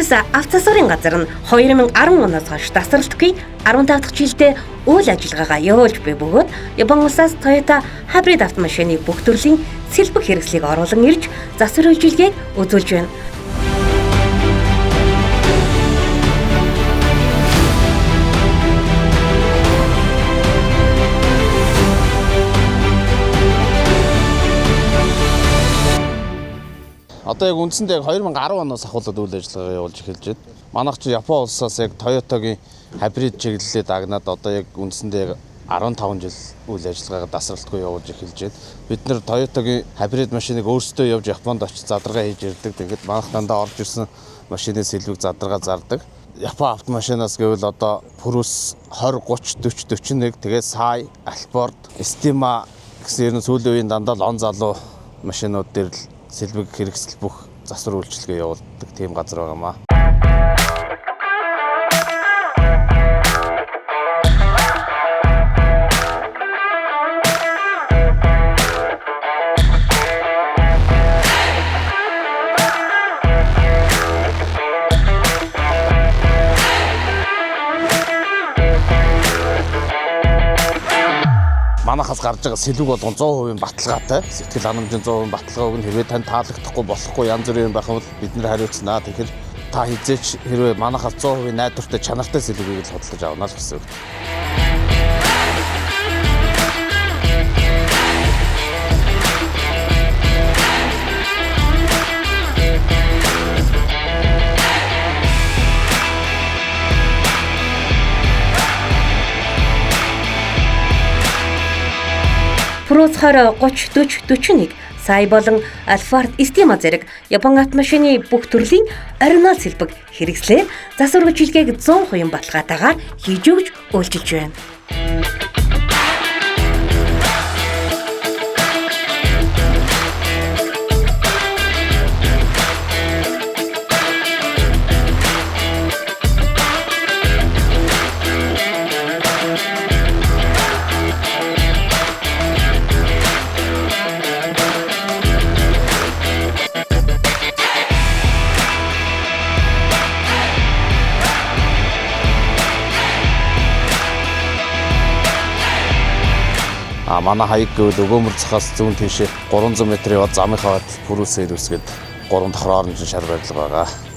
Purus автосорын газар нь 2010 оноос хойш тасралтгүй 15 дахь жилдээ үйл ажиллагаагаа явуулж буй бөгөөд Япон улсаас Toyota хибрид автомашины бүх төрлийн сэлбэг хэрэгслийг оруулан ирж засвар үйлчилгээг үзүүлж байна. Одоо яг үндсэндээ 2010 оноос ахуулаад үйл ажиллагаа явуулж эхэлж байна. Манайх чи Япон улсаас яг Toyota-гийн хибрид чиглэлээ дагнаад одоо яг үндсэндээ 15 жил үйл ажиллагаагаа дасралтгүй явуулж эхэлж байна. Бид нэр Toyota-гийн хибрид машиныг өөрсдөө явж Японд очиж задаргаа хийж ирдэг. Тэгээд манайх дандаа орж ирсэн машины сэлбэг задаргаа зардаг. Япон автомашинаас гэвэл одоо Purus 20, 30, 40, 41 тэгээд Sai, Alphard, Estima гэсэн ерөн сүүлийн үеийн дандаа лон залуу машинууд дээр л сэлбэг хэрэгсэл бүх засвар үйлчилгээ явуулдаг тийм газар байгаамаа. Манайхаас гарч байгаа сэлбэг болгон 100% баталгаатай. Сэтгэл ханамжийн 100% баталгааг нь хэрвээ тань таалагдахгүй болохгүй янз бүрийн байх бол бид нэр хариуцнаа. Тэгэхээр та хизээч хэрвээ манайхаас 100% найдвартай чанартай сэлбэгийг л худалдаж авна л гэсэн үг. Purus 20, 30, 40, 41, Sai болон Alphard, Estima зэрэг Япон автомашины бүх төрлийн оригинал сэлбэг хэрэгслээр засвар үйлчилгээг 100% баталгаатайгаар хийж өгч үйлчилж байна. Манай хаяг гэвэл өгөөмөр цахаас зүүн тийшээ 300 м яваад замынхаа Purus-ээр үсгээд 3 давхар оронжин шар барилга байгаа.